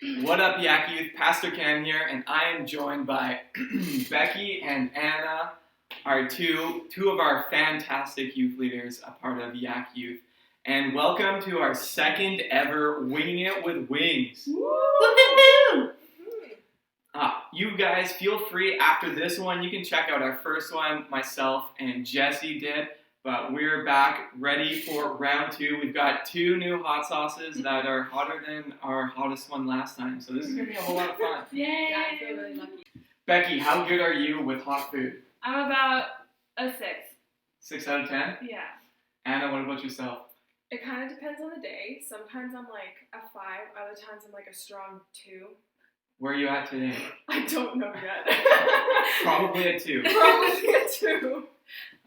What up, YAC Youth? Pastor Cam here, and I am joined by Becky and Anna, our two of our fantastic youth leaders, a part of YAC Youth. And welcome to our second ever Winging It with Wings. Woo! You guys feel free after this one. You can check out our first one, myself and Jesse did. But we're back ready for round two. We've got two new hot sauces that are hotter than our hottest one last time. So this is going to be a whole lot of fun. Yay! Yeah, I feel really lucky. Becky, how good are you with hot food? I'm about a 6. 6 out of 10? Yeah. Anna, what about yourself? It kind of depends on the day. Sometimes I'm like a 5. Other times I'm like a strong 2. Where are you at today? I don't know yet. Probably a 2. Probably a 2.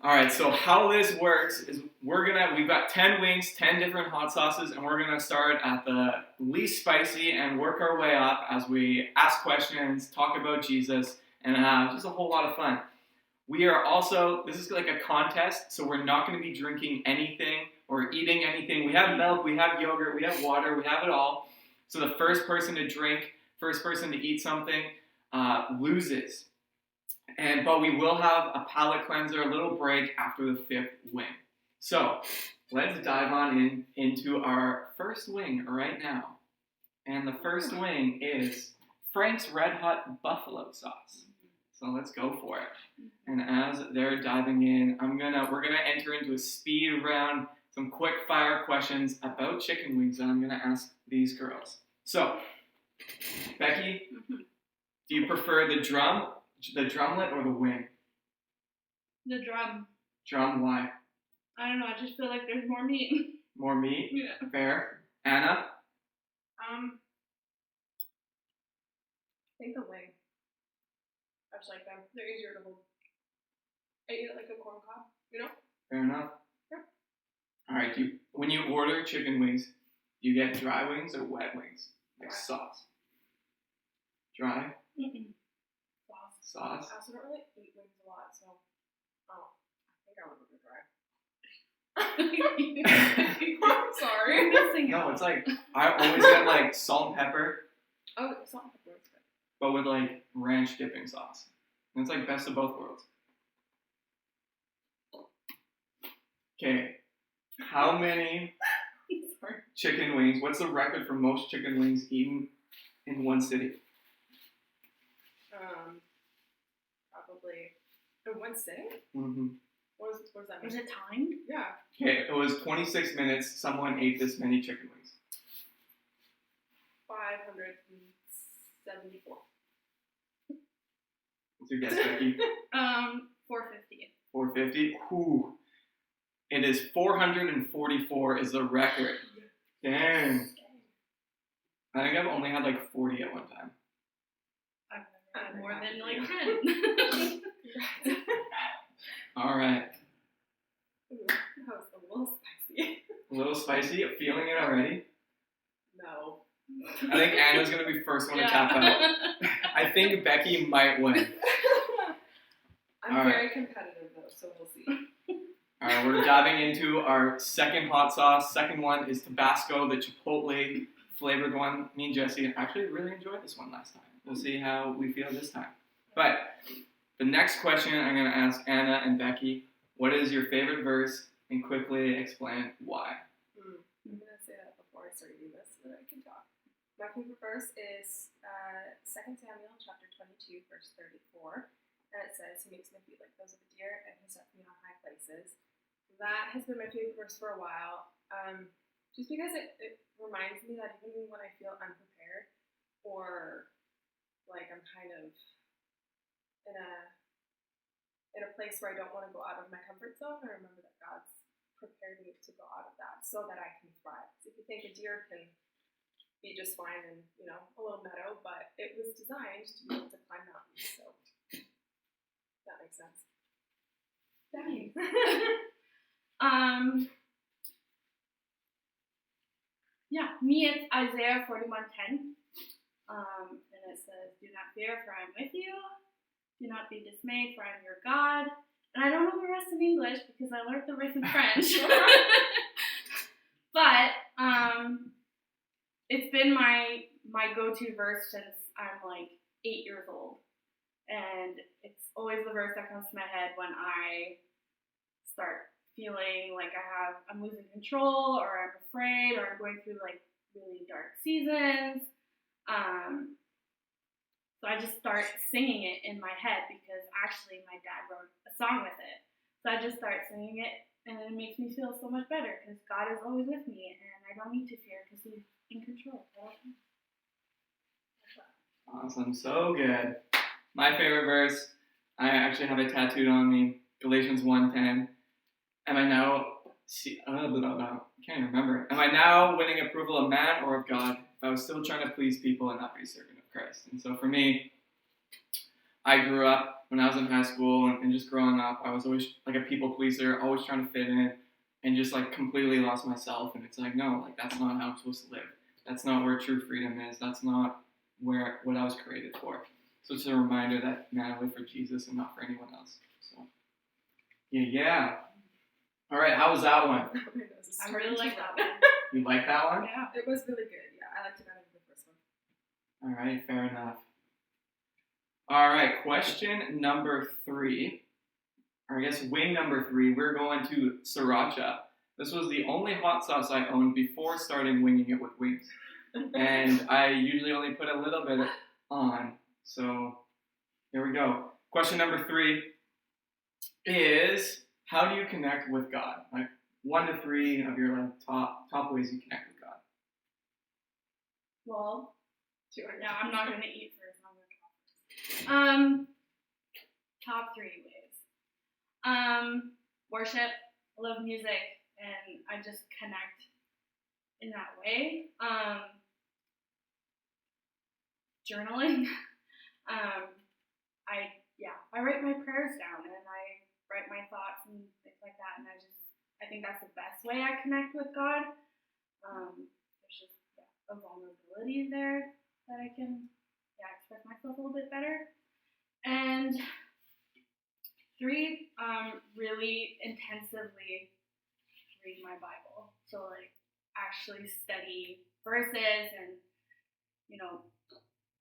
Alright, so how this works is we've got 10 wings, 10 different hot sauces, and we're gonna start at the least spicy and work our way up as we ask questions, talk about Jesus, and have just a whole lot of fun. We are also, this is like a contest, so we're not gonna be drinking anything or eating anything. We have milk, we have yogurt, we have water, we have it all. So the first person to drink, first person to eat something loses. But we will have a palate cleanser, a little break after the 5th wing. So let's dive on into our first wing right now. And the first wing is Frank's Red Hot Buffalo Sauce. So let's go for it. And as they're diving in, we're gonna enter into a speed round, some quick fire questions about chicken wings that I'm gonna ask these girls. So, Becky, do you prefer the drumlet or the wing? The drum. Drum, why? I don't know, I just feel like there's more meat. More meat? Yeah. Fair. Anna? I think the wing. I just like them. They're easier to hold. I eat it like a corn cob, you know? Fair enough. Yeah. Alright, when you order chicken wings, do you get dry wings or wet wings? Like Dry. sauce? Dry? Sauce? I also don't really eat wings a lot, so I think I would go dry. I'm sorry. Missing No, out. it's like, I always get like salt and pepper, Oh, salt and pepper is good. but with like ranch dipping sauce. And it's like best of both worlds. Okay, how many Sorry. chicken wings, what's the record for most chicken wings eaten in one city? Probably in one sitting. Mm-hmm. What does that mean? Is it timed? Yeah. Okay, it was 26 minutes, someone ate this many chicken wings. 574. What's your guess, Becky? 450. 450? Ooh. It is 444 is the record. Dang. I think I've only had like 40 at one time. I've never had more than like 10. Alright. Ooh, that was a little spicy. A little spicy. Feeling it already? No. I think Anna's going to be first one to tap out. I think Becky might win. I'm All right. very competitive though, so we'll see. Alright, we're diving into our second hot sauce. Second one is Tabasco, the Chipotle flavored one. Me and Jesse actually really enjoyed this one last time. We'll see how we feel this time. But the next question I'm going to ask Anna and Becky, what is your favorite verse? And quickly explain why. I'm going to say that before I start eating this so that I can talk. My favorite verse is 2 Samuel chapter 22, verse 34. And it says, "He makes my feet like those of a deer, and he sets me on high places." That has been my favorite verse for a while. Just because it reminds me that even when I feel unprepared or like I'm kind of in a place where I don't want to go out of my comfort zone, I remember that God's prepared me to go out of that so that I can thrive. So if you think a deer can be just fine in, a little meadow, but it was designed to be able to climb mountains, so that makes sense. Thanks. Yeah, me it's Isaiah 41:10. And it says, "Do not fear, for I am with you. Do not be dismayed, for I am your God." And I don't know the rest in English because I learned the rest in French. But it's been my my go-to verse since I'm like 8 years old. And it's always the verse that comes to my head when I start feeling like I'm losing control, or I'm afraid, or I'm going through like really dark seasons. So I just start singing it in my head because actually my dad wrote a song with it. So I just start singing it, and it makes me feel so much better because God is always with me, and I don't need to fear because He's in control. Awesome, so good. My favorite verse, I actually have it tattooed on me, Galatians 1:10. Am I now, can't even remember. Am I now winning approval of man or of God if I was still trying to please people and not be a servant of Christ? And so for me, I grew up when I was in high school and just growing up, I was always like a people pleaser, always trying to fit in, and just like completely lost myself. And it's like, no, like that's not how I'm supposed to live. That's not where true freedom is. That's not what I was created for. So it's a reminder that, man, I live for Jesus and not for anyone else. So, yeah. All right, how was that one? I really like that one. You like that one? Yeah. It was really good. Yeah, I liked it better than the first one. All right, fair enough. All right, question number 3, or I guess wing number 3, we're going to sriracha. This was the only hot sauce I owned before starting winging it with wings. And I usually only put a little bit on. So here we go. Question number 3 is, how do you connect with God? Like 1 to 3 of your like top ways you connect with God. Well, yeah, I'm not gonna eat first. I'm gonna talk first. Top 3 ways. Worship. I love music, and I just connect in that way. Journaling. I write my prayers down, and I write my thoughts and things like that, and I think that's the best way I connect with God. There's just a vulnerability there that I can express myself a little bit better. And 3, really intensively read my Bible. So like actually study verses and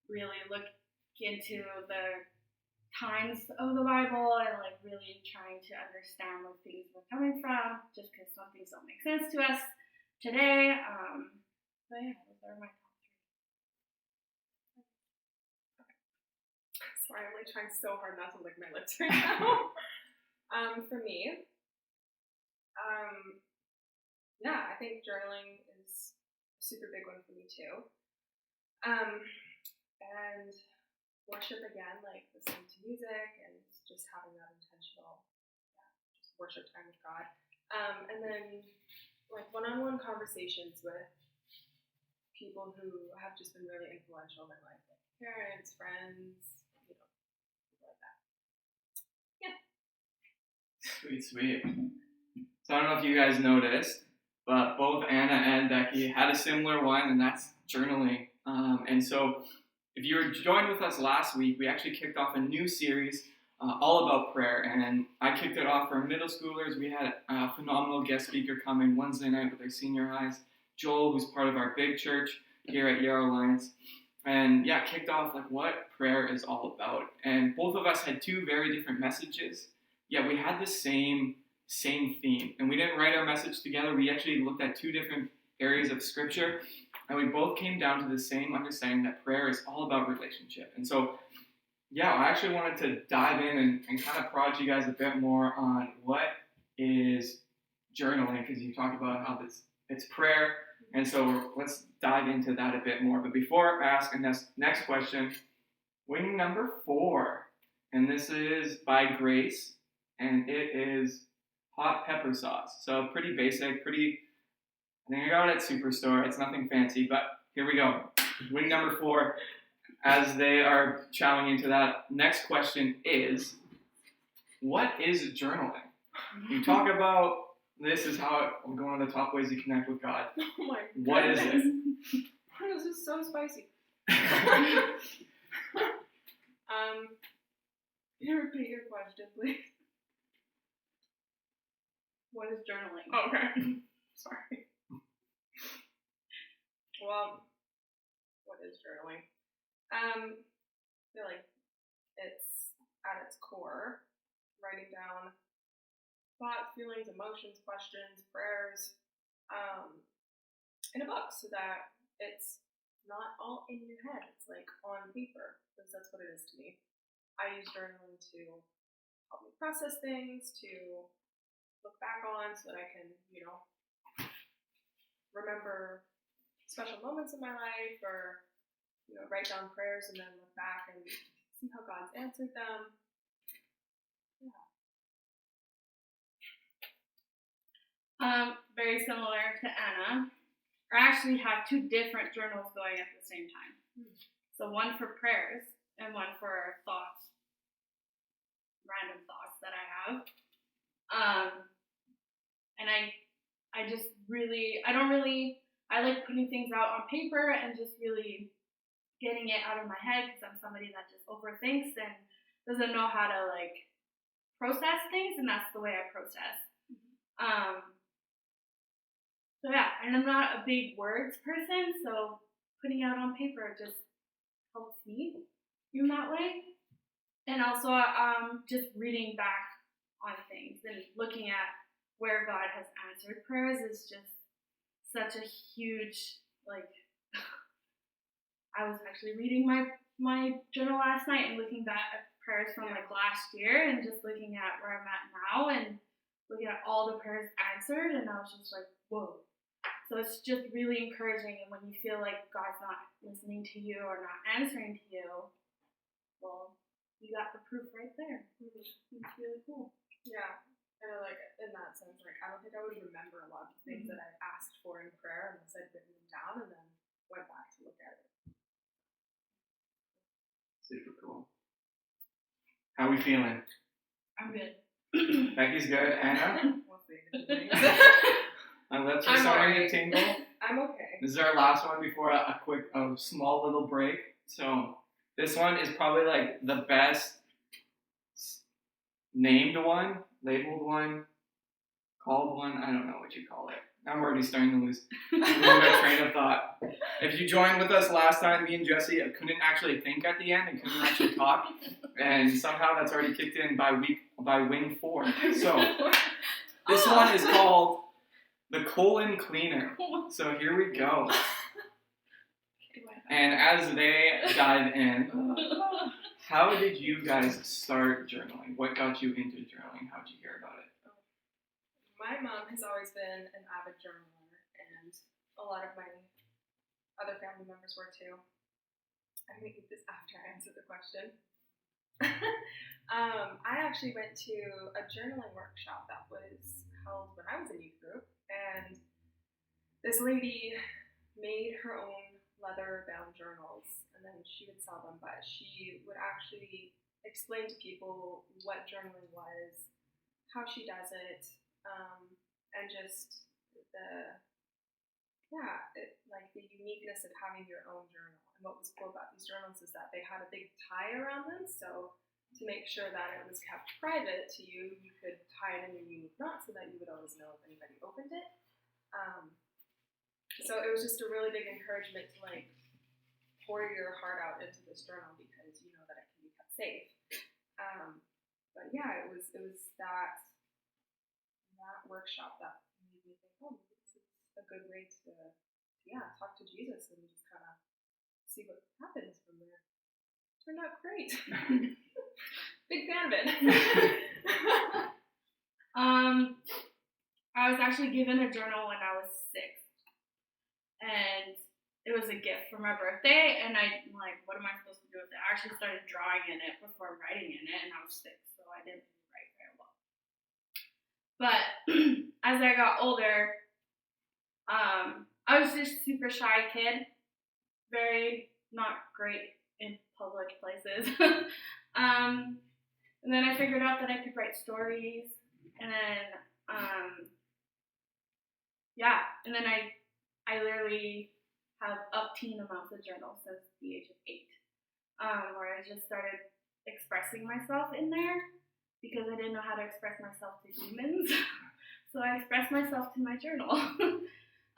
really look into the times of the Bible and like really trying to understand where things were coming from, just because some things don't make sense to us today. So yeah, those are my top 3. Sorry, I'm like trying so hard not to lick my lips right now. For me, I think journaling is a super big one for me too. And worship again, like listening to music and just having that intentional, just worship time with God. And then like one-on-one conversations with people who have just been really influential in my life, like parents, friends, people like that. Yeah. Sweet. So I don't know if you guys noticed, but both Anna and Beky had a similar one, and that's journaling. And so if you joined with us last week, we actually kicked off a new series all about prayer, and I kicked it off for our middle schoolers. We had a phenomenal guest speaker come in Wednesday night with our senior highs, Joel, who's part of our big church here at Yarrow Alliance, and kicked off like what prayer is all about. And both of us had 2 very different messages, yet we had the same theme, and we didn't write our message together. We actually looked at 2 different areas of scripture, and we both came down to the same understanding that prayer is all about relationship. And so, I actually wanted to dive in and kind of prod you guys a bit more on what is journaling, because you talked about how it's prayer. And so let's dive into that a bit more. But before I ask the next question, wing number 4, and this is by Grace, and it is hot pepper sauce. So pretty basic, I think I got it at Superstore. It's nothing fancy, but here we go. Wing number 4, as they are chowing into that. Next question is, what is journaling? You talk about this is how we're going on the top ways you connect with God. Oh my goodness. What is it? This is so spicy. Can you repeat your question, please? What is journaling? Oh, okay. Sorry. Well, what is is journaling? I feel like it's at its core writing down thoughts, feelings, emotions, questions, prayers in a book so that it's not all in your head. It's like on paper, because that's what it is to me. I use journaling to help me process things, to look back on so that I can, remember special moments in my life or, write down prayers and then look back and see how God's answered them. Yeah. Very similar to Anna. I actually have 2 different journals going at the same time. So one for prayers and one for thoughts, random thoughts that I have. And I just really, I like putting things out on paper and just really getting it out of my head because I'm somebody that just overthinks and doesn't know how to process things, and that's the way I process. So yeah, and I'm not a big words person, so putting out on paper just helps me in that way. And also just reading back on things and looking at where God has answered prayers is just such a huge, I was actually reading my journal last night and looking back at prayers from last year and just looking at where I'm at now and looking at all the prayers answered, and I was just like, whoa. So it's just really encouraging, and when you feel like God's not listening to you or not answering to you, well, you got the proof right there. It's really cool. Yeah. And in that sense, I don't think I would remember a lot of things that I've asked for in prayer unless I'd written them down and then went back to look at it. Super cool. How are we feeling? I'm good. Beky's good. Anna? We'll see. My lips are starting to tingle. I'm okay. This is our last one before a small little break. So this one is probably the best named one, labeled one, called one. I don't know what you call it. I'm already starting to lose my train of thought. If you joined with us last time, me and Jesse couldn't actually think at the end and couldn't actually talk, and somehow that's already kicked in by wing 4. So this one is called the colon cleaner. So here we go. And as they dive in, how did you guys start journaling? What got you into journaling? How did you hear about it? My mom has always been an avid journaler, and a lot of my other family members were too. I'm going to eat this after I answer the question. I actually went to a journaling workshop that was held when I was in youth group, and this lady made her own leather-bound journals, and then she would sell them, but she would actually explain to people what journaling was, how she does it, and just the uniqueness of having your own journal. And what was cool about these journals is that they had a big tie around them, so to make sure that it was kept private to you, you could tie it in a unique knot so that you would always know if anybody opened it. So it was just a really big encouragement to pour your heart out into this journal because you know that it can be kept safe. But yeah, it was that workshop that made me think, oh, this is a good way to talk to Jesus and just kind of see what happens from there. Turned out great. Big fan of it. I was actually given a journal when I was 6, and it was a gift for my birthday, and I'm like, what am I supposed to do with it? I actually started drawing in it before writing in it, and I was 6, so I didn't really write very well. But as I got older, I was just super shy kid, very not great in public places. And then I figured out that I could write stories, and then and then I literally have upteen amounts of journals since the age of 8, where I just started expressing myself in there because I didn't know how to express myself to humans. So I expressed myself to my journal.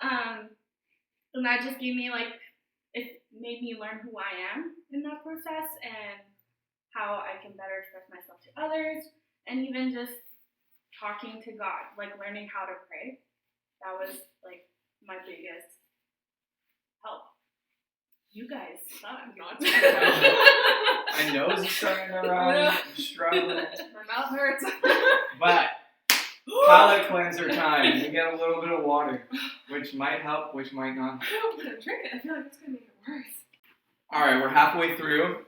And that just gave me it made me learn who I am in that process and how I can better express myself to others, and even just talking to God, like learning how to pray. That was like my biggest help. You guys suck. Not My nose is starting to run. I'm struggling. My mouth hurts. But palate cleanser time. You get a little bit of water, which might help, which might not. I don't want to drink it. I feel like it's going to make it worse. All right, we're halfway through.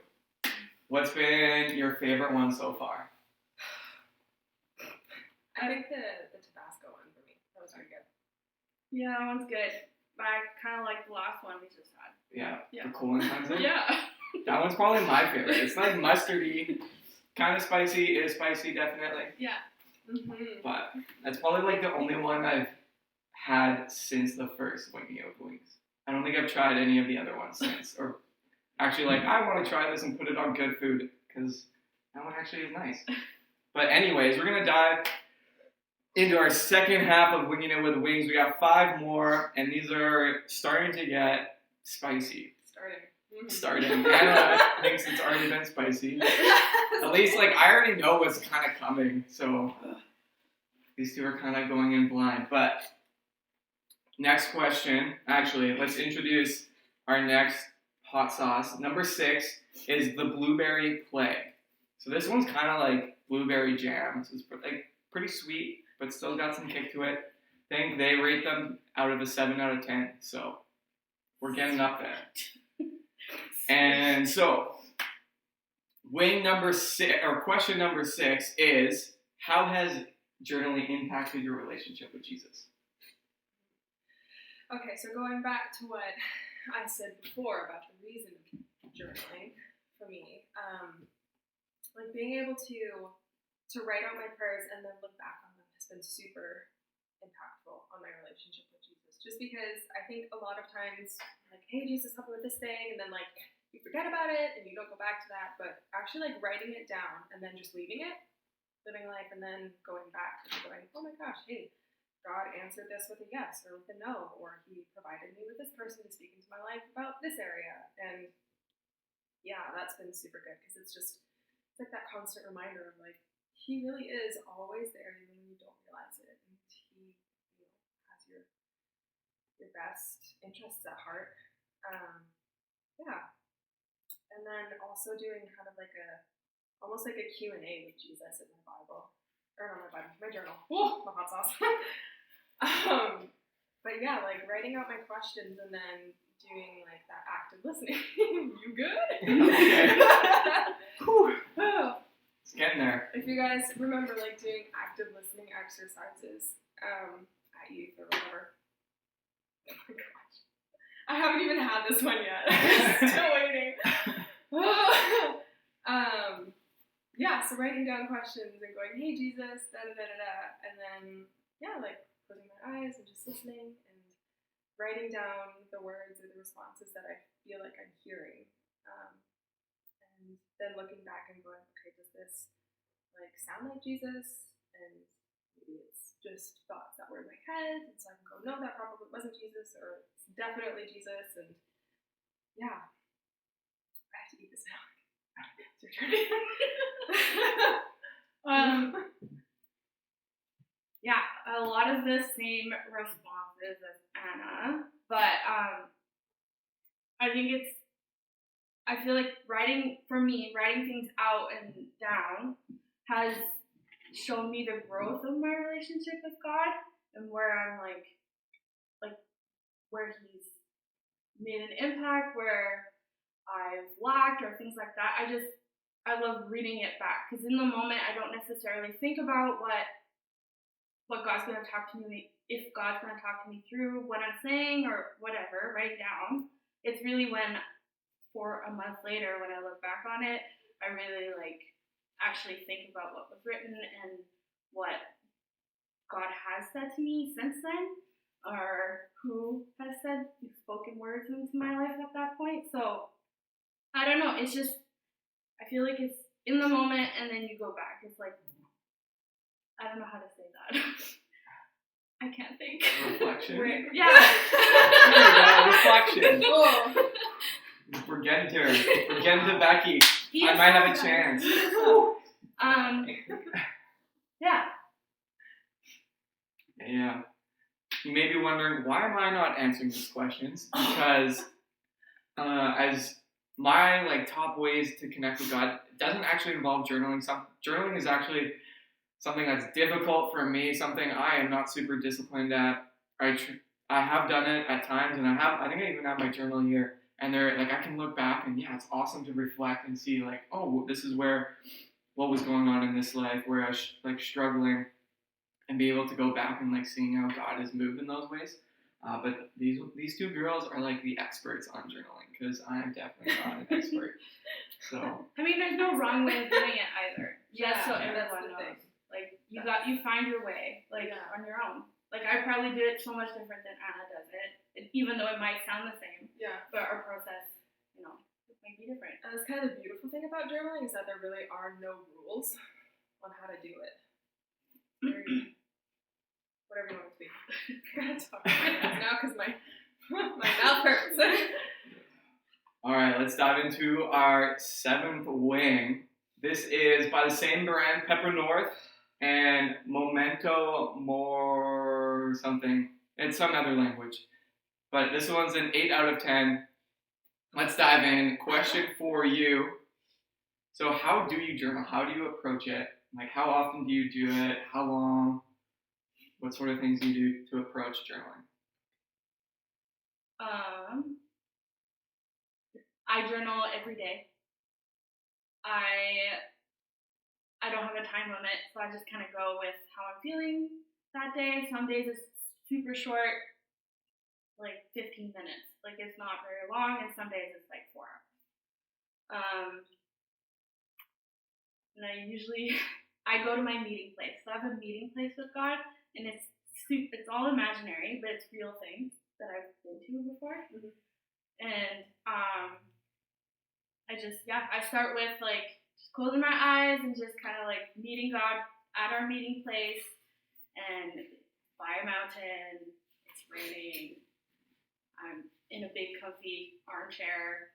What's been your favorite one so far? I think the Tabasco one for me. That was pretty good. Yeah, that one's good. But I kind of like the last one we just had. Yeah. The cool and cleanser? Yeah. That one's probably my favorite. It's like mustardy, kind of spicy. It is spicy, definitely. Yeah. Mm-hmm. But that's probably like the only one I've had since the first Wingin with wings. I don't think I've tried any of the other ones since. Or actually, like, I want to try this and put it on good food because that one actually is nice. But anyways, we're going to dive into our second half of Winging It with Wings. We got 5 more, and these are starting to get spicy. Starting. Anna thinks it's already been spicy. At least, like, I already know what's kind of coming, so these two are kind of going in blind. But next question, actually, let's introduce our next hot sauce. Number 6 is the Blueberry Plague. So this one's kind of like blueberry jam. So it's like pretty sweet, but still got some kick to it. I think they rate them out of a 7 out of 10. So we're getting up there. And so, question number 6 is, how has journaling impacted your relationship with Jesus? Okay, so going back to what I said before about the reason of journaling for me, like being able to write out my prayers and then look back on them has been super impactful on my relationship with Jesus. Just because I think a lot of times, like, hey, Jesus, help me with this thing, and then like you forget about it and you don't go back to that, but actually like writing it down and then just leaving it, living life, and then going back and going, oh my gosh, hey, God answered this with a yes or with a no, or he provided me with this person to speak into my life about this area. And yeah, that's been super good because it's like that constant reminder of like, he really is always there even when you don't realize it, and he, has your best interests at heart. Yeah. And then also doing kind of like almost like a Q&A with Jesus in my Bible. Or not my Bible, my journal. Whoa, my hot sauce. But yeah, like writing out my questions and then doing like that active listening. You good? Okay. It's getting there. If you guys remember like doing active listening exercises at youth or whatever. Oh my gosh. I haven't even had this one yet. I'm still waiting. Yeah, so writing down questions and going, hey Jesus, and then yeah, like closing my eyes and just listening and writing down the words or the responses that I feel like I'm hearing, and then looking back and going, okay, does this like sound like Jesus? And maybe it's just thoughts that were in my head, and so I can go, no, that probably wasn't Jesus, or it's definitely Jesus. And yeah, I have to eat this now. It's your turn. Yeah, a lot of the same responses as Anna, but I feel like writing things out and down has shown me the growth of my relationship with God and where I'm like where he's made an impact, where I've lacked or things like that. I love reading it back because in the moment I don't necessarily think about what God's going to talk to me, if God's going to talk to me through what I'm saying or whatever, write down. It's really when, for a month later, when I look back on it, I really actually think about what was written and what God has said to me since then, or who has said spoken words into my life at that point. So I don't know. It's just, I feel like it's in the moment and then you go back. It's like, I don't know how to say that. I can't think. Reflection. Yeah. Reflection. Oh. getting to her. We're getting to Beky. He I is might so have a nice. chance. Yeah. Yeah. You may be wondering, why am I not answering these questions? Because as my top ways to connect with God, it doesn't actually involve journaling. Journaling is actually something that's difficult for me, something I am not super disciplined at. I have done it at times, and I think I even have my journal here. And I can look back, and yeah, it's awesome to reflect and see this is what was going on in this life, where I was struggling, and be able to go back and seeing how God has moved in those ways. But these two girls are the experts on journaling, because I am definitely not an expert. So I mean, there's no wrong way of doing it either. Just so that's everyone the thing. knows. You find your way on your own. I probably do it so much different than Anna does it, even though it might sound the same. Yeah. But our process, it might be different. And that's kind of the beautiful thing about journaling, is that there really are no rules on how to do it. Whatever you want it to be. I'm gonna talk now because my mouth hurts. all right, let's dive into our 7th wing. This is by the same brand, Pepper North, and Momento More something. It's some other language. But this one's an 8 out of 10. Let's dive in. Question for you. So how do you journal? How do you approach it? How often do you do it? How long? What sort of things do you do to approach journaling? I journal every day. I don't have a time limit, so I just kind of go with how I'm feeling that day. Some days it's super short, 15 minutes. It's not very long, and some days it's 4 hours. And I go to my meeting place. So I have a meeting place with God, and it's all imaginary, but it's real things that I've been to before. Mm-hmm. And I start with just closing my eyes and just kind of meeting God at our meeting place, and by a mountain. It's raining. I'm in a big comfy armchair,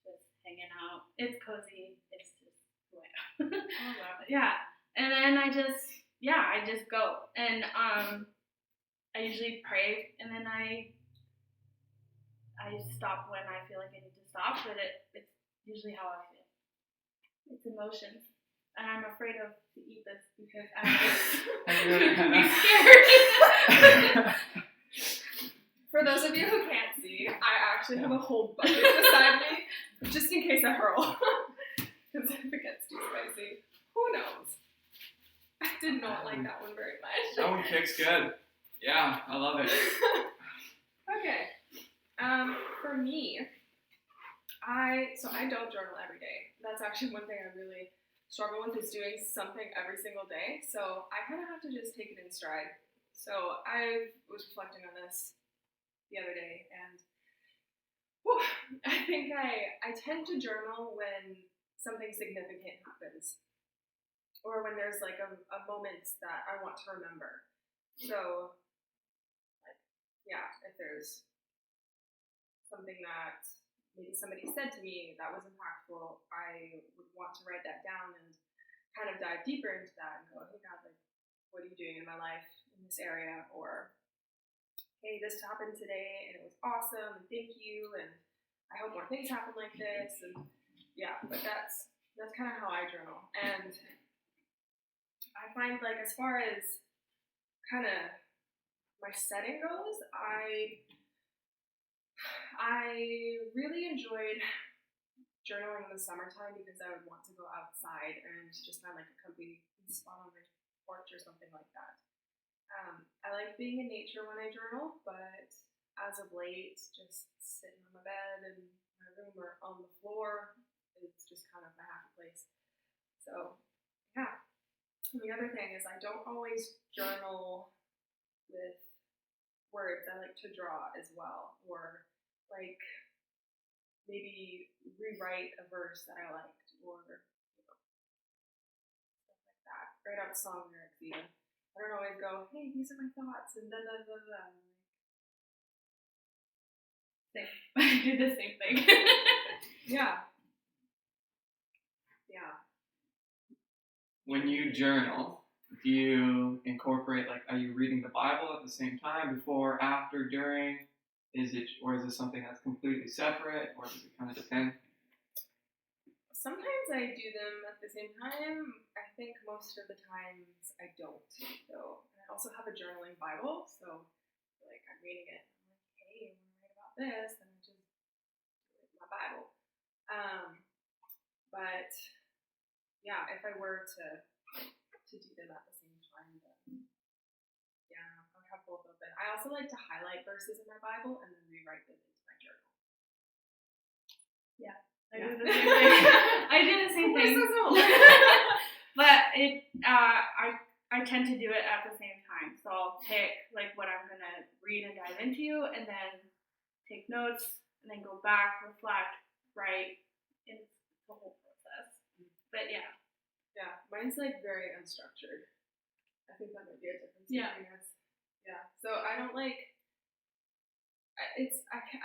just hanging out. It's cozy. It's just who I am. Oh, wow. Yeah. And then I just go. And I usually pray, and then I stop when I feel like I need to stop, but it's usually how I feel. It's emotions. And I'm afraid to eat this because I'm scared. For those of you who can't see, I actually have a whole bucket beside me, just in case I hurl. Because if it gets too spicy, who knows? I did not like that one very much. That one kicks good. Yeah, I love it. Okay. For me, I don't journal every day. That's actually one thing I really struggle with, is doing something every single day. So I kind of have to just take it in stride. So I was reflecting on this the other day, and I think I tend to journal when something significant happens, or when there's a moment that I want to remember. So if there's something that maybe somebody said to me that was impactful, I would want to write that down and kind of dive deeper into that and go, hey God, what are you doing in my life in this area? Or, hey, this happened today and it was awesome, and thank you, and I hope more things happen like this. And but that's kind of how I journal. And I find as far as kind of my setting goes, I really enjoyed journaling in the summertime, because I would want to go outside and just find a comfy spot on my porch or something like that. I like being in nature when I journal, but as of late, just sitting on my bed in my room or on the floor is just kind of my happy place. So, yeah. And the other thing is, I don't always journal with words. I like to draw as well, or maybe rewrite a verse that I liked, or stuff like that. Write out song lyrics even. I don't always go, hey, these are my thoughts, and da da da da. but I do the same thing. Yeah. Yeah. When you journal, do you incorporate, like, are you reading the Bible at the same time, before, after, during? Is it something that's completely separate, or does it kind of depend? Sometimes I do them at the same time. I think most of the times I don't, though. And I also have a journaling Bible, so like I'm reading it. I'm like, hey, I want to write about this, then I just do it in my Bible. But yeah, if I were to do them at the same time, then yeah, I would have both open. I also like to highlight verses in my Bible and then rewrite them into my journal. I do the same thing. I do the same thing. But I tend to do it at the same time. So I'll pick like what I'm gonna read and dive into, and then take notes, and then go back, reflect, write. It's the whole process. But yeah. Yeah, mine's like very unstructured. I think that might be a difference Yeah. between us. Yeah. So I don't like.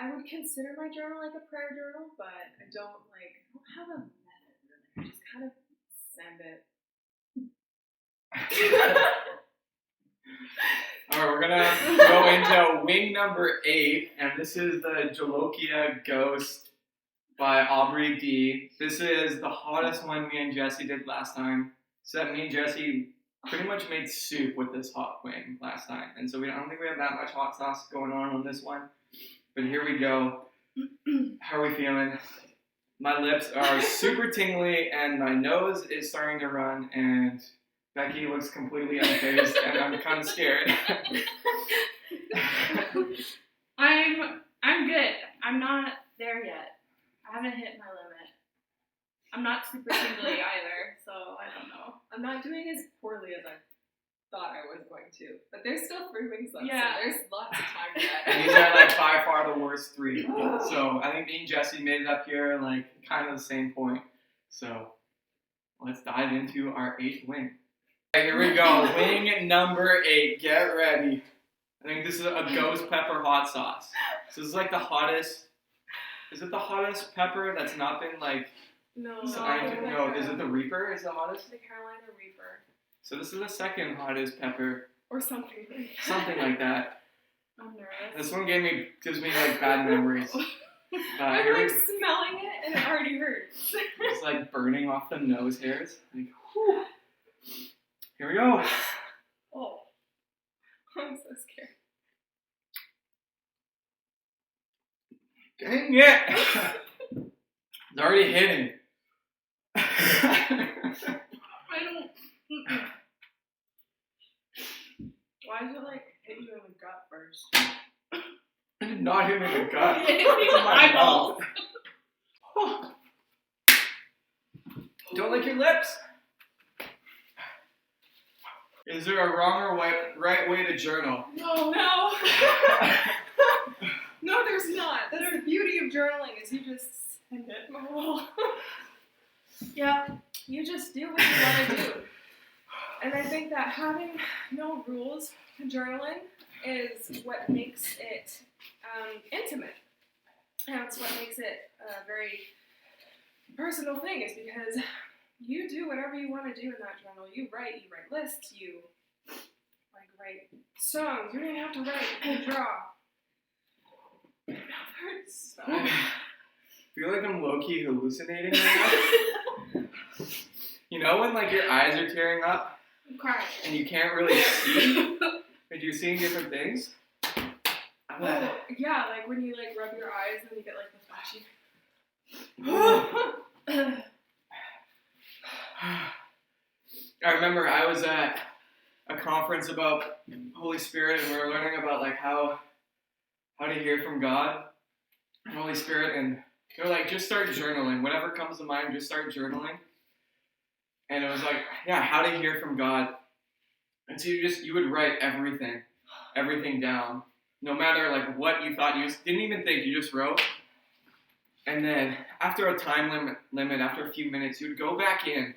I would consider my journal like a prayer journal, but I don't have a method really. I just kind of send it. Alright, we're gonna go into wing number 8, and this is the Jolokia Ghost by Aubrey D. This is the hottest one me and Jesse did last time. Except me and Jesse pretty much made soup with this hot wing last time, and so I don't think we have that much hot sauce going on this one. But here we go. How are we feeling? My lips are super tingly, and my nose is starting to run, and Becky looks completely unfazed, and I'm kind of scared. I'm good. I'm not there yet. I haven't hit my limit. I'm not super tingly either, so I don't know. I'm not doing as poorly as I thought I was going to, but there's still 3 wings left. Yeah. So there's lots of time yet. And these are like by far the worst 3. So I think me and Jesse made it up here like kind of the same point. So let's dive into our 8th wing. Okay, here we go. Wing number 8. Get ready. I think this is a ghost pepper hot sauce. So this is like the hottest. Is it the hottest pepper that's not been like? No. No. Is it the Reaper? Is the hottest? The Carolina Reaper. So this is the second hottest pepper. Or something. Something like that. I'm nervous. This one gives me like bad memories. I'm like smelling it and it already hurts. It's like burning off the nose hairs. Like, whew. Here we go. Oh. I'm so scared. Dang it! It's already hitting. I don't. Why is it like hit you in the gut first? I did not hit me in the gut. It hit me in my eyeballs. Don't lick your lips. Is there a wrong or right way to journal? No. No, there's not. That's the beauty of journaling, is you just send it. Yeah, you just do what you want to do. And I think that having no rules to journaling is what makes it intimate. And that's what makes it a very personal thing, is because you do whatever you want to do in that journal. You write lists, you write songs. You don't even have to write, you can draw. It hurts so. I feel like I'm low-key hallucinating right now. You know when like your eyes are tearing up I'm crying. and you can't really see? But you're seeing different things? Oh, yeah, like when you like rub your eyes and you get like the flashy. I remember I was at a conference about Holy Spirit, and we were learning about like how to hear from God and Holy Spirit, and they were like, just start journaling. Whatever comes to mind, just start journaling. And it was like, yeah, how to hear from God. And so you would write everything down. No matter like what you thought, you just didn't even think, you just wrote. And then after a time limit, after a few minutes, you'd go back in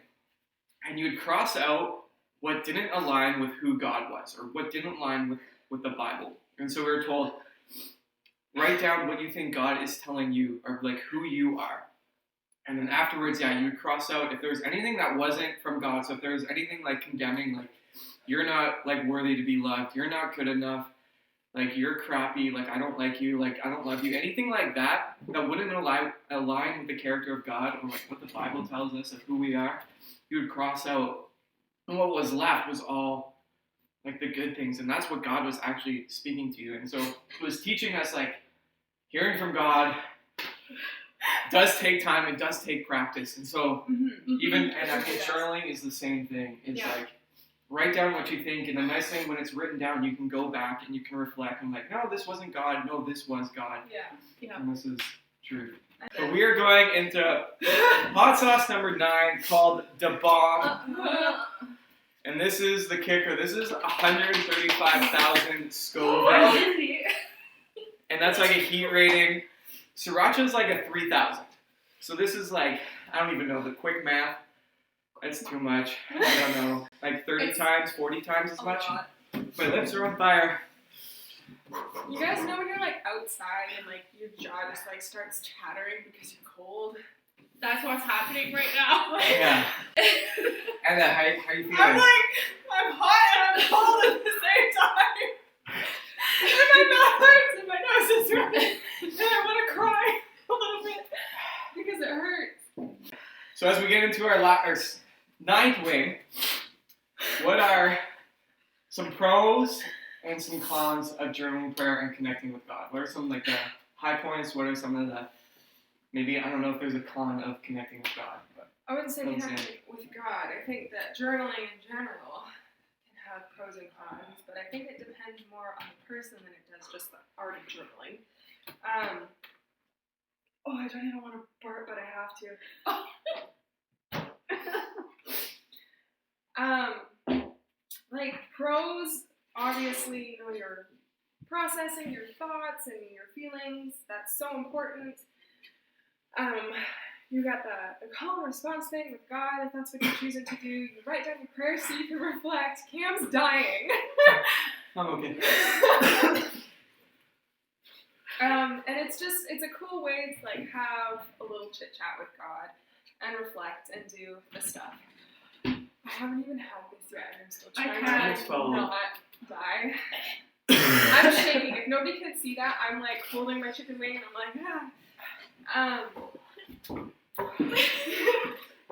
and you'd cross out what didn't align with who God was, or what didn't align with the Bible. And so we were told, write down what you think God is telling you, or like who you are. And then afterwards, you would cross out if there was anything that wasn't from God. So if there was anything like condemning, like you're not like worthy to be loved, you're not good enough, like you're crappy, like I don't like you, like I don't love you, anything like that that wouldn't align with the character of God or like what the Bible tells us of who we are, you would cross out. And what was left was all like the good things, and that's what God was actually speaking to you. And so it was teaching us like hearing from God does take time, it does take practice. And so even, and I think journaling is the same thing. It's like write down what you think, and the nice thing when it's written down, you can go back and you can reflect and like, no, this wasn't God, no, this was God. Yeah. And this is truth. So we are going into hot sauce number 9 called Da Bomb. And this is the kicker. This is 135,000 Scoville. And that's like a heat rating. Sriracha's like a 3,000. So this is like, I don't even know the quick math. That's too much. I don't know. Like 30 times, 40 times as much. Lot. My lips are on fire. You guys know when you're like outside and like your jaw just like starts chattering because you're cold? That's what's happening right now. Yeah. And how you feeling? I'm hot and I'm cold at the same time. And my mouth hurts and my nose is running. And I want to cry a little bit because it hurts. So as we get into our 9th wing, what are some pros and some cons of journaling, prayer, and connecting with God? What are some like the high points? What are some of the, maybe, I don't know if there's a con of connecting with God, but I wouldn't say connecting with God. I think that journaling in general can have pros and cons, but I think it depends more on the person than it does just the art of journaling. I don't even want to burp, but I have to. Like pros, obviously, you're processing your thoughts and your feelings. That's so important. You got the call and response thing with God, if that's what you're choosing to do. You write down your prayers so you can reflect. Cam's dying. I'm okay. And it's a cool way to like have a little chit chat with God and reflect and do the stuff. I haven't even had this yet, and I'm still trying to not die. I'm shaking. If nobody could see that, I'm like holding my chicken wing, and I'm like,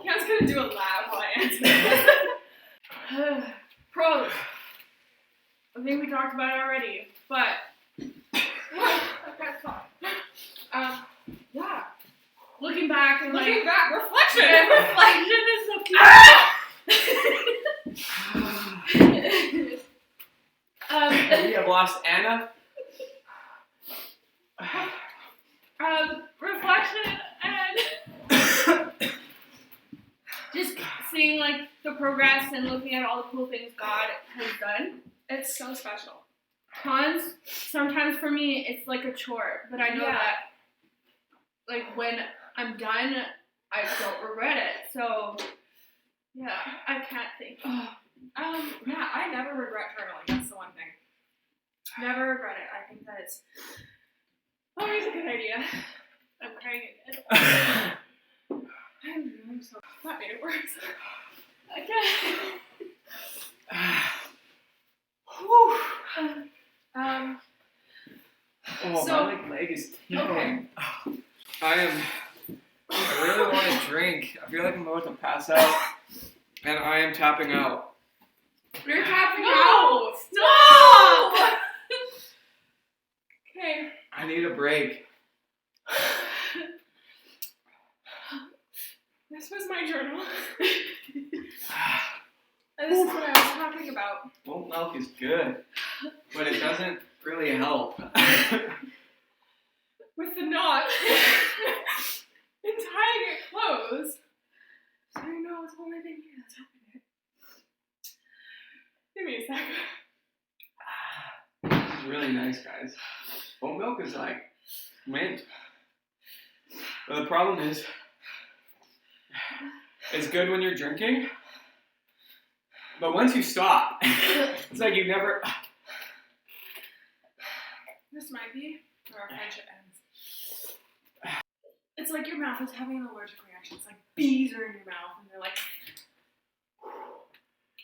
Cam's gonna do a laugh while I answer this. Pros. I think we talked about it already, but I've got a cough. Yeah. looking back and Looking back, reflection. reflection is so cute. We have lost Anna. Reflection and just seeing like the progress and looking at all the cool things God has done. It's so special. Cons, sometimes for me, it's like a chore, but I know that like when I'm done, I don't regret it. So yeah, I can't think. Yeah, I never regret journaling. That's the one thing. Never regret it. I think that it's always a good idea. I'm crying again. I'm so that made it worse. Okay. My leg is tingling. I really want to drink. I feel like I'm about to pass out, and I am tapping out. You're tapping No! out. Stop! Okay. I need a break. This was my journal. And this is what I was talking about. Oat milk is good, but it doesn't really help. With the knot. And tying it closed. So you know it's the only thing here that's helping it. Give me a second. It's really nice, guys. Oat milk is like mint. But the problem is, it's good when you're drinking, but once you stop, it's like you never. This might be. or our friendship ends. It's like your mouth is having an allergic reaction. It's like bees are in your mouth, and they're like,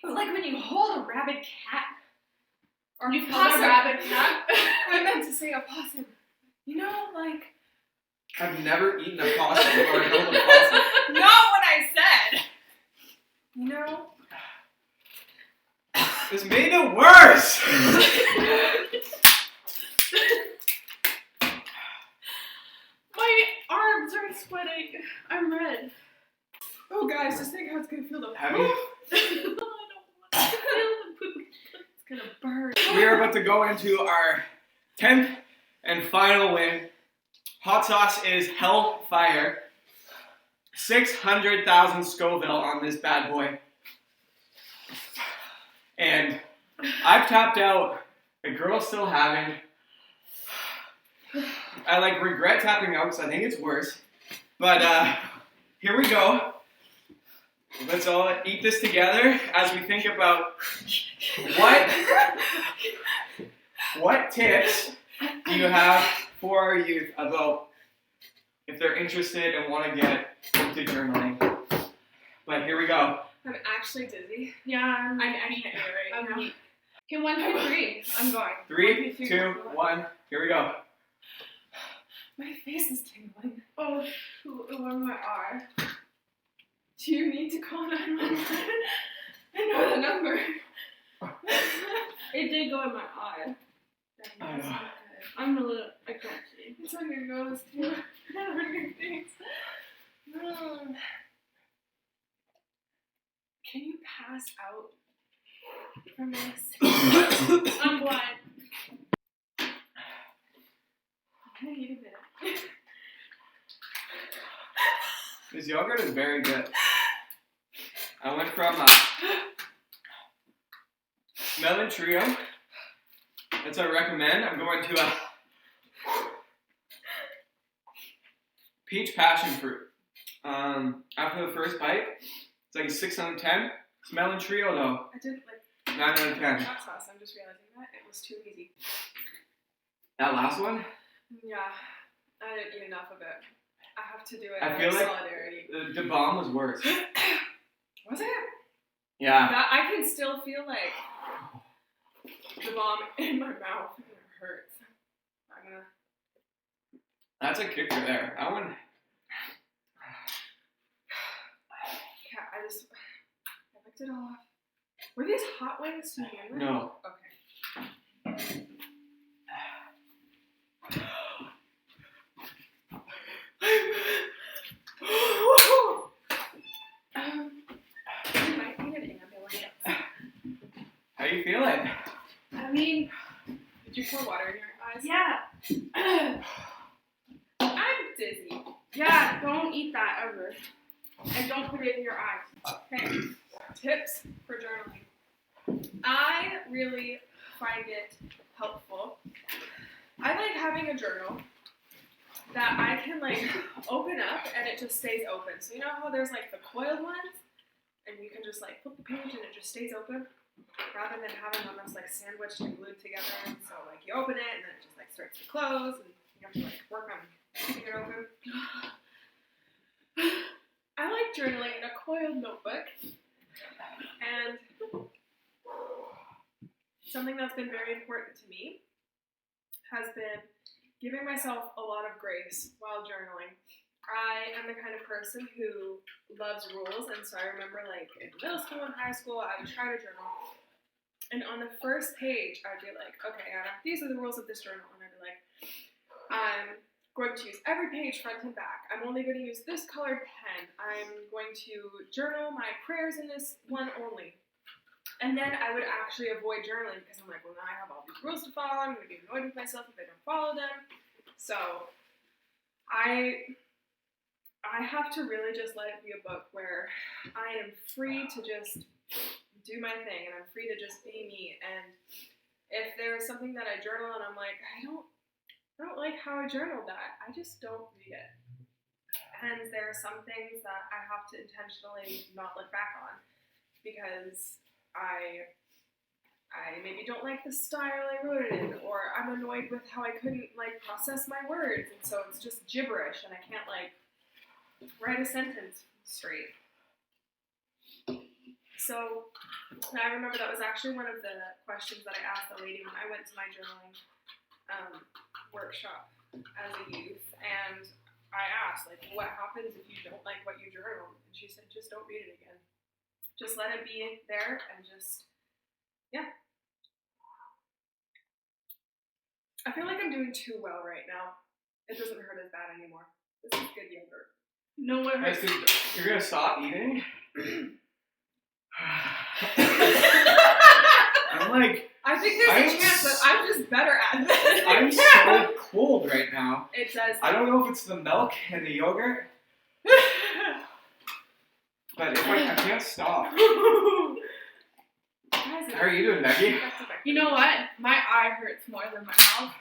like when you hold a rabid cat. Or You called a rabbit cat? I meant to say a possum. You know, like. I've never eaten a possum or held a possum. Not what I said! You know? This made it worse! My arms are sweating. I'm red. Oh, guys, just think how it's gonna feel to Have poop. you? I don't want to feel the poop. It's gonna burn. We are about to go into our 10th and final win. Hot sauce is hellfire. 600,000 Scoville on this bad boy. And I've tapped out. The girl's still having. I like regret tapping out because I think it's worse. But here we go. Let's all eat this together as we think about what tips do you have for our youth about if they're interested and want to get into journaling. But here we go. I'm actually dizzy. Yeah, I can't do it right now. Okay, 1, 2, 3. I'm going. 3, 2, 1. Here we go. My face is tingling. Oh, shoot, my eye. Do you need to call 911? I know the number. It did go in my eye. I know. I'm a little. I can't see. It's on your nose too. Not on your face. Can you pass out from this? I'm blind. I need a minute. This yogurt is very good. I went from melon trio. That's what I recommend. I'm going to a peach passion fruit. After the first bite, it's like a 6 out of 10. It's melon trio though. I didn't like 9 out of 10. hot sauce. I'm just realizing that it was too easy. That last one, Yeah, I didn't eat enough of it. I have to do it I out feel of like solidarity. the bomb was worse. Was it? Yeah. That, I can still feel like the bomb in my mouth and it hurts. I'm gonna. That's a kicker there. That one. Yeah, I licked it off. Were these hot wings to begin with? No. Okay. You might need an ambulance. How you feeling? I mean, Did you pour water in your eyes? yeah. I'm dizzy. Yeah, don't eat that ever. And don't put it in your eyes. Okay, tips for journaling. I really find it helpful. I like having a journal that I can like open up and it just stays open. So you know how there's like the coiled ones and you can just like flip the page and it just stays open rather than having them that's like sandwiched and glued together. And so like you open it and then it just like starts to close and you have to like work on keeping it open. I like journaling in a coiled notebook, and something that's been very important to me has been giving myself a lot of grace while journaling. I am the kind of person who loves rules, and so I remember like in middle school and high school, I would try to journal, and on the first page, I'd be like, okay, Anna, these are the rules of this journal, and I'd be like, I'm going to use every page front and back. I'm only going to use this colored pen. I'm going to journal my prayers in this one only. And then I would actually avoid journaling because I'm like, well, now I have all these rules to follow. I'm going to be annoyed with myself if I don't follow them. So I have to really just let it be a book where I am free to just do my thing and I'm free to just be me. And if there is something that I journal and I'm like, I don't like how I journaled that. I just don't read it. And there are some things that I have to intentionally not look back on because I I maybe don't like the style I wrote it in, or I'm annoyed with how I couldn't like process my words, and so it's just gibberish, and I can't like write a sentence straight. So I remember that was actually one of the questions that I asked the lady when I went to my journaling workshop as a youth, and I asked, like, what happens if you don't like what you journal? And she said, just don't read it again. Just let it be there and just, yeah. I feel like I'm doing too well right now. It doesn't hurt as bad anymore. This is good yogurt. No one That's hurts. good. You're gonna stop eating? I'm like, I think there's a chance that I'm just better at this. I'm so cold right now. It does. I don't know if it's the milk and the yogurt, but it's like I can't stop. How are you doing, Becky? You know what? My eye hurts more than my mouth.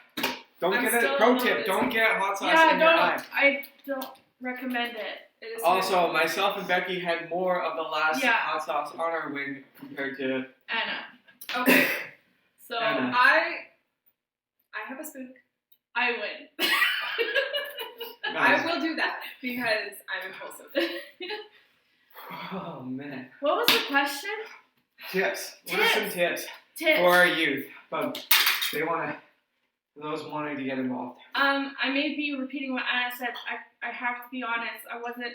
Don't I'm get still it. Pro a tip: little don't get hot sauce Yeah, in your eye. I don't recommend it. It is Also, myself and Becky had more of the last Yeah. hot sauce on our wing compared to Anna. okay. So Anna. I have a spoon. I win. I will do that because I'm impulsive. Oh man. What was the question? Tips. What are some tips Tips. for our youth? But they want to. Those wanting to get involved. I may be repeating what Anna said. I have to be honest. I wasn't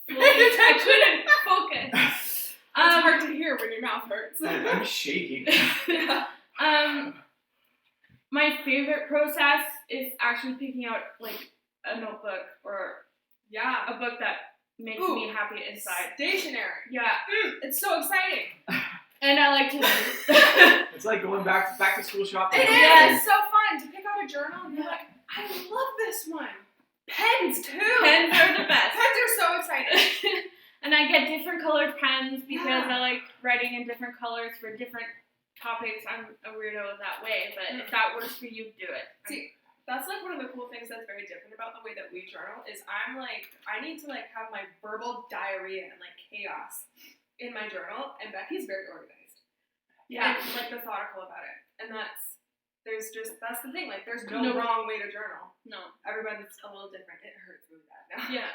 fully, I couldn't focus. It's hard to hear when your mouth hurts. I'm shaking. Yeah. My favorite process is actually picking out like a notebook or Yeah. a book that makes Ooh. me happy inside. Stationary. Yeah, It's so exciting. and I like to. It's like going back to school shopping. It is. Yes. It's so fun to pick out a journal and be like, I love this one. Pens too. Pens are the best. Pens are so exciting. And I get different colored pens because Yeah. I like writing in different colors for different topics. I'm a weirdo that way, but if that works for you, do it. See, that's like one of the cool things that's very different about the way that we journal is I'm like, I need to like have my verbal diarrhea and like chaos in my journal, and Becky's very organized. Yeah. And like methodical about it. And that's the thing, like there's no No. wrong way to journal. No. Everybody's a little different. It hurts really bad now. Yeah.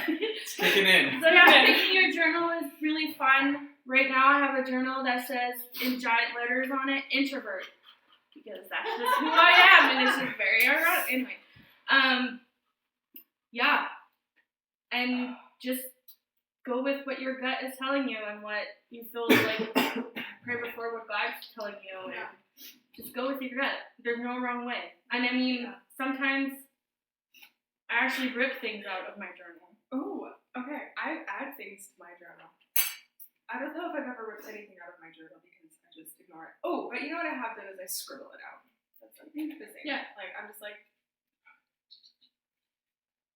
It's kicking in. So yeah, picking your journal is really fun. Right now I have a journal that says in giant letters on it, introvert. Because that's just who I am, and it's just very ironic. Anyway. Yeah. And just go with what your gut is telling you and what you feel like pray before what God's telling you, and just go with your gut. There's no wrong way. And I mean, sometimes I actually rip things out of my journal. Oh, okay. I add things to my journal. I don't know if I've ever ripped anything out of my journal because I just ignore it. Oh, but you know what I have done is I scribble it out. That's like the same. Yeah. Like I'm just like,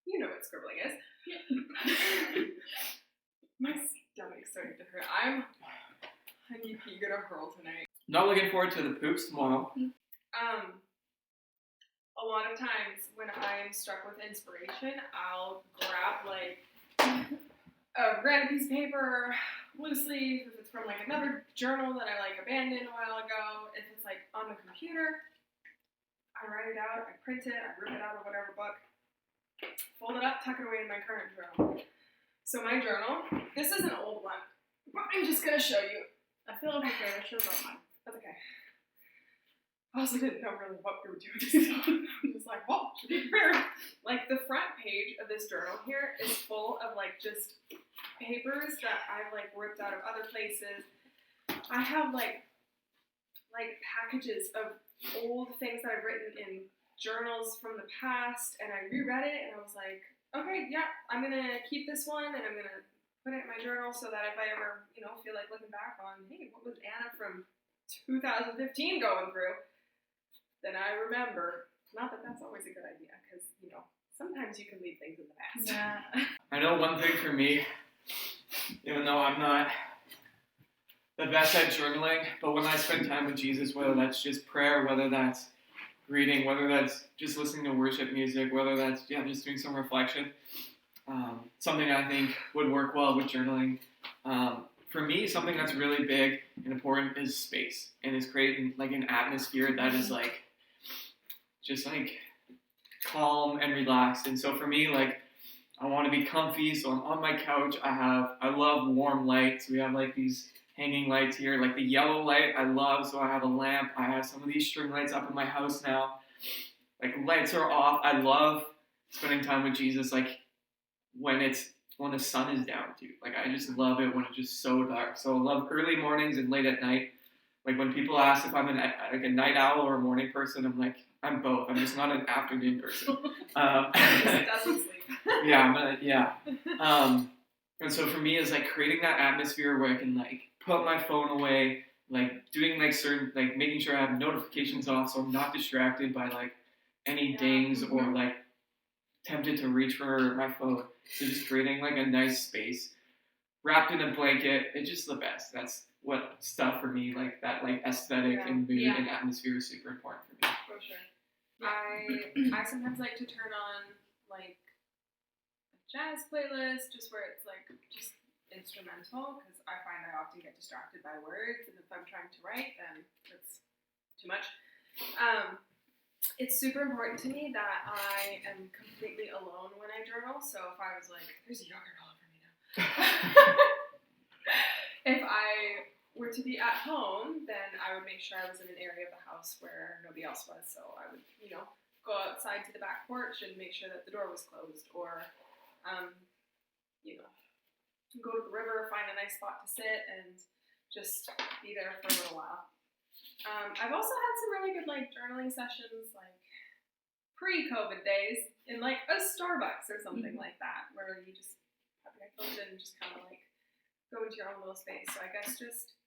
you know what scribbling is. Yeah. My stomach's starting to hurt. I'm gonna hurl tonight. Not looking forward to the poops tomorrow. A lot of times when I'm struck with inspiration, I'll grab like a random piece of paper, loose leaf, if it's from like another journal that I like abandoned a while ago, if it's like on the computer, I write it out, I print it, I rip it out of whatever book, fold it up, tuck it away in my current journal. So my journal, this is an old one, but I'm just gonna show you. I feel like I should have brought mine. That's okay. I also didn't know really what we were doing, so I'm just like, well, should be prepared. Like, the front page of this journal here is full of, like, just papers that I've, like, ripped out of other places. I have, like packages of old things that I've written in journals from the past, and I reread it, and I was like, okay, yeah, I'm gonna keep this one, and I'm gonna put it in my journal so that if I ever, feel like looking back on, hey, what was Anna from 2015 going through? Then I remember. Not that that's always a good idea, because, sometimes you can leave things in the past. Yeah. I know one thing for me, even though I'm not the best at journaling, but when I spend time with Jesus, whether that's just prayer, whether that's reading, whether that's just listening to worship music, whether that's just doing some reflection, something I think would work well with journaling for me, something that's really big and important is space, and is creating like an atmosphere that is like just like calm and relaxed. And so for me, like I want to be comfy, so I'm on my couch. I love warm lights. We have like these hanging lights here, like the yellow light I love, so I have a lamp. I have some of these string lights up in my house now. Like lights are off. I love spending time with Jesus, like when the sun is down too. Like I just love it when it's just so dark. So I love early mornings and late at night. Like when people ask if I'm like a night owl or a morning person, I'm like, I'm both. I'm just not an afternoon person. It doesn't sleep. And so for me, it's like creating that atmosphere where I can like put my phone away, like doing like certain, like making sure I have notifications off so I'm not distracted by like any dings or like tempted to reach for my phone. So just creating like a nice space wrapped in a blanket. It's just the best. That's what stuff for me, like that like aesthetic and mood and atmosphere is super important for me. For sure. I sometimes like to turn on like a jazz playlist just where it's like just instrumental, because I find I often get distracted by words, and if I'm trying to write, then it's too much. It's super important to me that I am completely alone when I journal. So if I was like, there's a yogurt all over me now. If I were to be at home, then I would make sure I was in an area of the house where nobody else was. So I would, go outside to the back porch and make sure that the door was closed, or, go to the river, find a nice spot to sit, and just be there for a little while. I've also had some really good like journaling sessions, like pre-COVID days, in like a Starbucks or something like that, where you just have your headphones in and just kind of like go into your own little space. So I guess just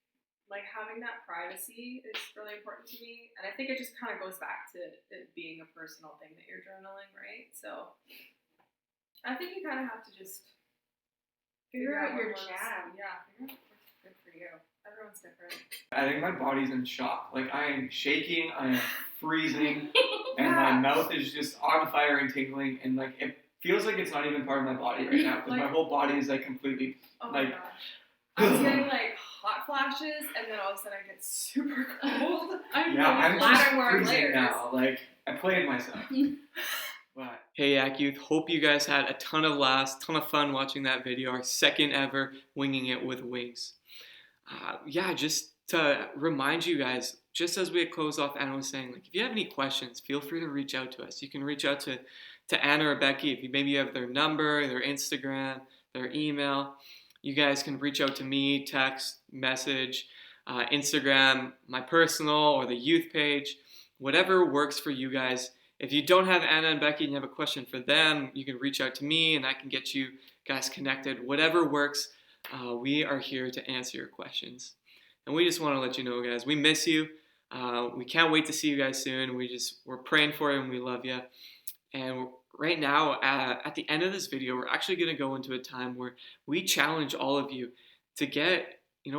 like having that privacy is really important to me, and I think it just kind of goes back to it being a personal thing that you're journaling, right? So I think you kind of have to just Figure out your what works. jam. Yeah, figure out what's good for you. Everyone's different. I think my body's in shock. Like I am shaking, I am freezing, and my mouth is just on fire and tingling, and like it feels like it's not even part of my body right now, because my whole body is like completely my gosh. I was getting like hot flashes, and then all of a sudden I get super cold. I'm just freezing now. Like I played myself. But hey, YAC Youth, hope you guys had a ton of laughs, ton of fun watching that video, our second ever Winging It with Wings. Just to remind you guys, just as we close off, Anna was saying, like if you have any questions, feel free to reach out to us. You can reach out to Anna or Beky if you maybe have their number, their Instagram, their email. You guys can reach out to me, text, message, Instagram, my personal or the youth page, whatever works for you guys. If you don't have Anna and Beky and you have a question for them, you can reach out to me and I can get you guys connected. Whatever works, we are here to answer your questions. And we just want to let you know, guys, we miss you. We can't wait to see you guys soon. We're praying for you and we love you. And right now, at the end of this video, we're actually going to go into a time where we challenge all of you to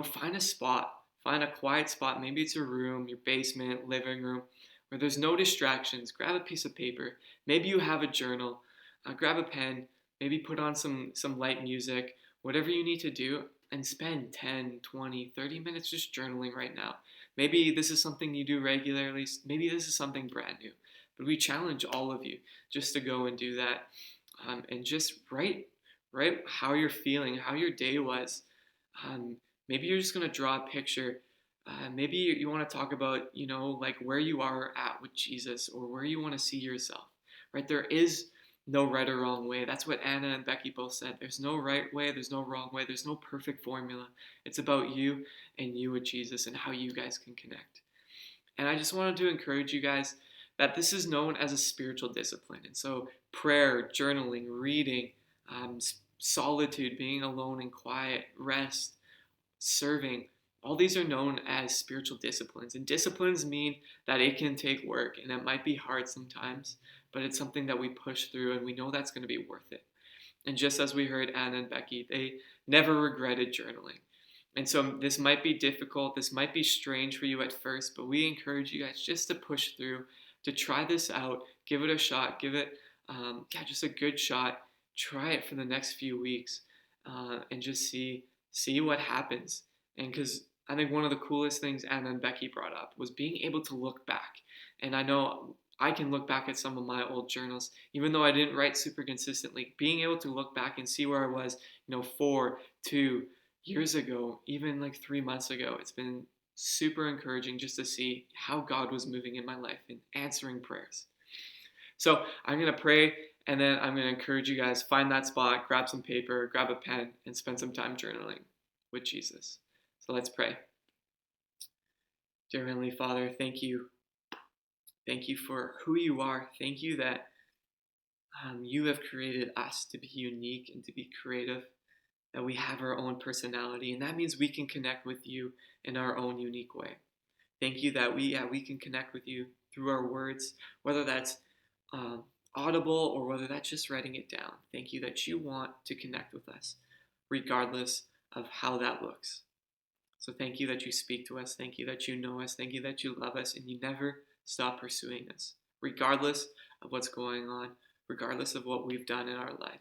find a spot, find a quiet spot. Maybe it's your room, your basement, living room, where there's no distractions. Grab a piece of paper. Maybe you have a journal. Grab a pen. Maybe put on some light music. Whatever you need to do, and spend 10, 20, 30 minutes just journaling right now. Maybe this is something you do regularly. Maybe this is something brand new. But we challenge all of you just to go and do that, and just write how you're feeling, how your day was. Maybe you're just going to draw a picture. Maybe you want to talk about, like where you are at with Jesus, or where you want to see yourself, right? There is no right or wrong way. That's what Anna and Beky both said. There's no right way. There's no wrong way. There's no perfect formula. It's about you and you with Jesus and how you guys can connect. And I just wanted to encourage you guys that this is known as a spiritual discipline. And so prayer, journaling, reading, solitude, being alone and quiet, rest, serving, all these are known as spiritual disciplines. And disciplines mean that it can take work and it might be hard sometimes, but it's something that we push through and we know that's going to be worth it. And just as we heard Anna and Beky, they never regretted journaling. And so this might be difficult, this might be strange for you at first, but we encourage you guys just to push through, to try this out, give it a shot, give it just a good shot. Try it for the next few weeks, and just see see what happens. And because I think one of the coolest things Anna and Beky brought up was being able to look back. And I know I can look back at some of my old journals, even though I didn't write super consistently, being able to look back and see where I was, 4 2 years ago, even like 3 months ago. It's been super encouraging just to see how God was moving in my life and answering prayers. So I'm going to pray, and then I'm going to encourage you guys, find that spot, grab some paper, grab a pen, and spend some time journaling with Jesus. So let's pray. Dear Heavenly Father, thank you. Thank you for who you are. Thank you that you have created us to be unique and to be creative, that we have our own personality, and that means we can connect with you in our own unique way. Thank you that we can connect with you through our words, whether that's audible or whether that's just writing it down. Thank you that you want to connect with us, regardless of how that looks. So thank you that you speak to us. Thank you that you know us. Thank you that you love us, and you never stop pursuing us, regardless of what's going on, regardless of what we've done in our life.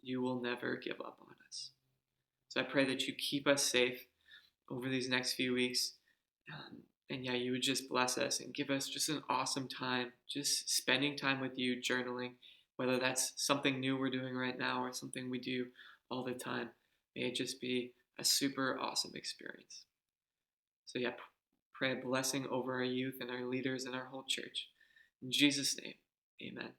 You will never give up on us. So I pray that you keep us safe over these next few weeks. And you would just bless us and give us just an awesome time, just spending time with you, journaling, whether that's something new we're doing right now or something we do all the time. May it just be a super awesome experience. So pray a blessing over our youth and our leaders and our whole church. In Jesus' name, amen.